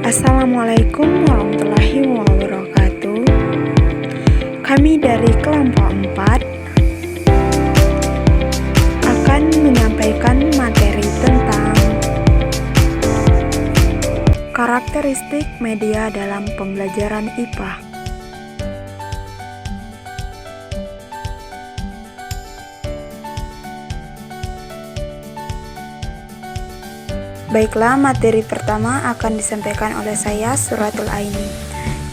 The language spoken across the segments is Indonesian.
Assalamualaikum warahmatullahi wabarakatuh. Kami dari kelompok 4 akan menyampaikan materi tentang karakteristik media dalam pembelajaran IPA. Baiklah, materi pertama akan disampaikan oleh saya, Suratul Aini.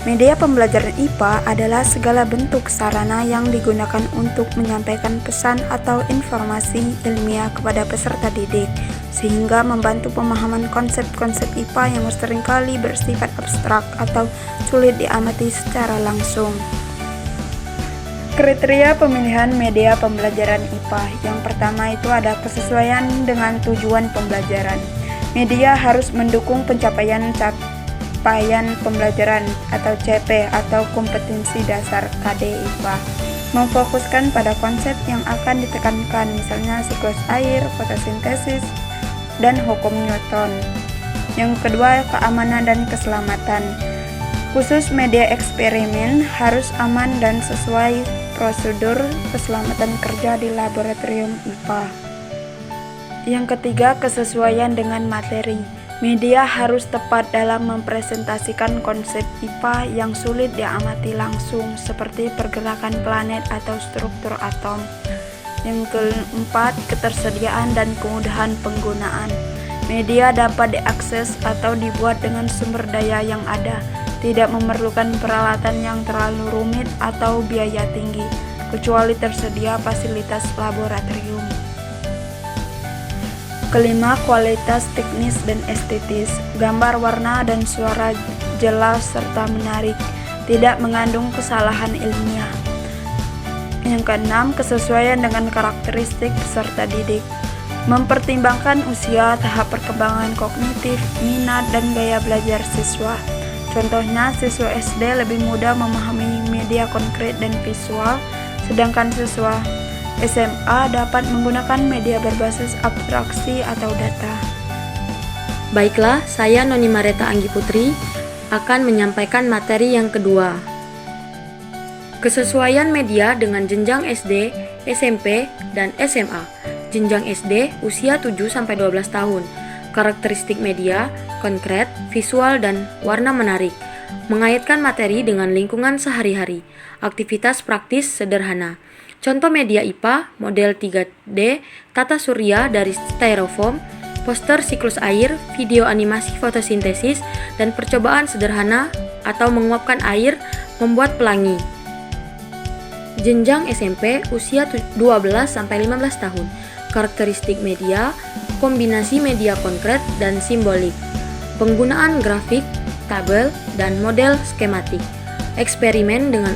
Media pembelajaran IPA adalah segala bentuk sarana yang digunakan untuk menyampaikan pesan atau informasi ilmiah kepada peserta didik, sehingga membantu pemahaman konsep-konsep IPA yang seringkali bersifat abstrak atau sulit diamati secara langsung. Kriteria pemilihan media pembelajaran IPA. Yang pertama itu ada kesesuaian dengan tujuan pembelajaran. Media harus mendukung pencapaian pembelajaran atau CP atau kompetensi dasar KD IPA. Memfokuskan pada konsep yang akan ditekankan, misalnya siklus air, fotosintesis, dan hukum Newton. Yang kedua, keamanan dan keselamatan. Khusus media eksperimen harus aman dan sesuai prosedur keselamatan kerja di laboratorium IPA. Yang ketiga, kesesuaian dengan materi. Media harus tepat dalam mempresentasikan konsep IPA yang sulit diamati langsung, seperti pergerakan planet atau struktur atom. Yang keempat, ketersediaan dan kemudahan penggunaan. Media dapat diakses atau dibuat dengan sumber daya yang ada, tidak memerlukan peralatan yang terlalu rumit atau biaya tinggi, kecuali tersedia fasilitas laboratorium. Kelima, kualitas teknis dan estetis. Gambar, warna, dan suara jelas serta menarik, tidak mengandung kesalahan ilmiah. Yang keenam, kesesuaian dengan karakteristik peserta didik. Mempertimbangkan usia, tahap perkembangan kognitif, minat, dan gaya belajar siswa. Contohnya, siswa SD lebih mudah memahami media konkret dan visual, sedangkan siswa SMA dapat menggunakan media berbasis abstraksi atau data. Baiklah, saya Noni Mareta Anggi Putri akan menyampaikan materi yang kedua. Kesesuaian media dengan jenjang SD, SMP, dan SMA. Jenjang SD usia 7-12 tahun. Karakteristik media, konkret, visual, dan warna menarik. Mengaitkan materi dengan lingkungan sehari-hari. Aktivitas praktis sederhana. Contoh media IPA, model 3D, tata surya dari styrofoam, poster siklus air, video animasi fotosintesis, dan percobaan sederhana atau menguapkan air membuat pelangi. Jenjang SMP usia 12-15 tahun. Karakteristik media, kombinasi media konkret dan simbolik. Penggunaan grafik, tabel, dan model skematik. Eksperimen dengan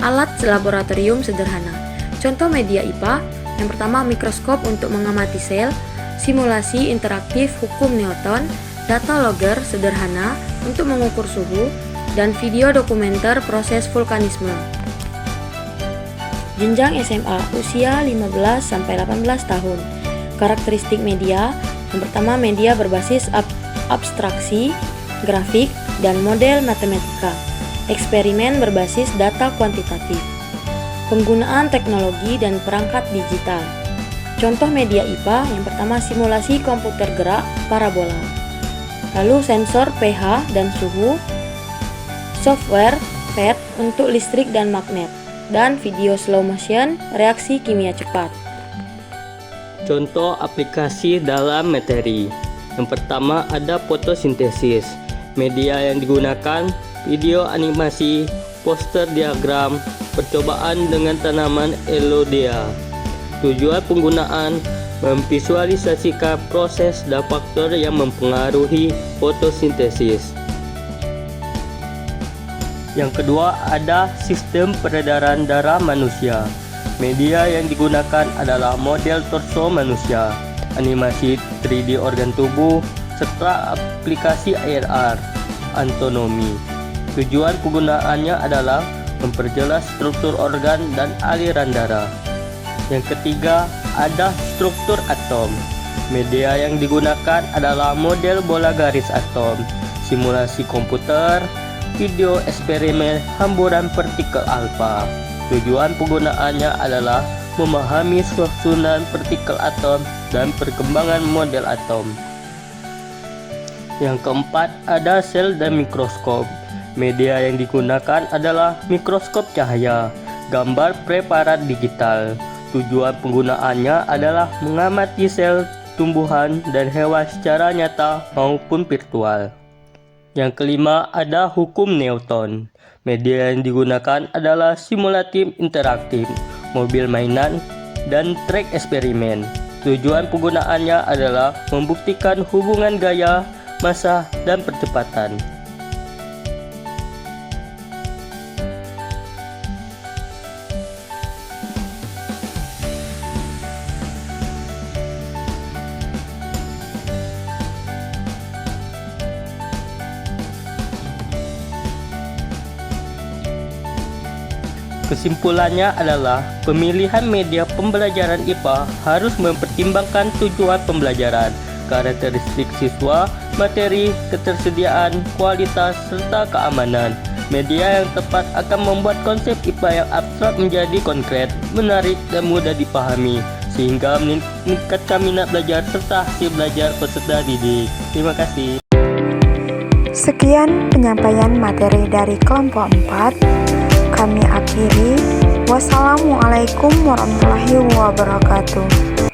alat laboratorium sederhana. Contoh media IPA, yang pertama mikroskop untuk mengamati sel, simulasi interaktif hukum Newton, data logger sederhana untuk mengukur suhu, dan video dokumenter proses vulkanisme. Jenjang SMA usia 15-18 tahun. Karakteristik media, yang pertama media berbasis abstraksi, grafik, dan model matematika. Eksperimen berbasis data kuantitatif. Penggunaan teknologi dan perangkat digital. Contoh media IPA, yang pertama simulasi komputer gerak parabola. Lalu sensor pH dan suhu, software PET untuk listrik dan magnet, dan video slow motion reaksi kimia cepat. Contoh aplikasi dalam materi. Yang pertama ada fotosintesis. Media yang digunakan video animasi, poster diagram, percobaan dengan tanaman Elodea. Tujuan penggunaan memvisualisasikan proses dan faktor yang mempengaruhi fotosintesis. Yang kedua ada sistem peredaran darah manusia. Media yang digunakan adalah model torso manusia, animasi 3D organ tubuh, serta aplikasi IR, anatomi. Tujuan penggunaannya adalah memperjelas struktur organ dan aliran darah. Yang ketiga, ada struktur atom. Media yang digunakan adalah model bola garis atom, simulasi komputer, video eksperimen hamburan partikel alfa. Tujuan penggunaannya adalah memahami susunan partikel atom dan perkembangan model atom. Yang keempat, ada sel dan mikroskop. Media yang digunakan adalah mikroskop cahaya, gambar preparat digital. Tujuan penggunaannya adalah mengamati sel, tumbuhan, dan hewan secara nyata maupun virtual. Yang kelima, ada hukum Newton. Media yang digunakan adalah simulatif interaktif, mobil mainan, dan trek eksperimen. Tujuan penggunaannya adalah membuktikan hubungan gaya, massa, dan percepatan. Kesimpulannya adalah pemilihan media pembelajaran IPA harus mempertimbangkan tujuan pembelajaran, karakteristik siswa, materi, ketersediaan, kualitas, serta keamanan. Media yang tepat akan membuat konsep IPA yang abstrak menjadi konkret, menarik, dan mudah dipahami, sehingga meningkatkan minat belajar serta hasil belajar peserta didik. Terima kasih. Sekian penyampaian materi dari kelompok 4. Kami akhiri. Wassalamualaikum warahmatullahi wabarakatuh.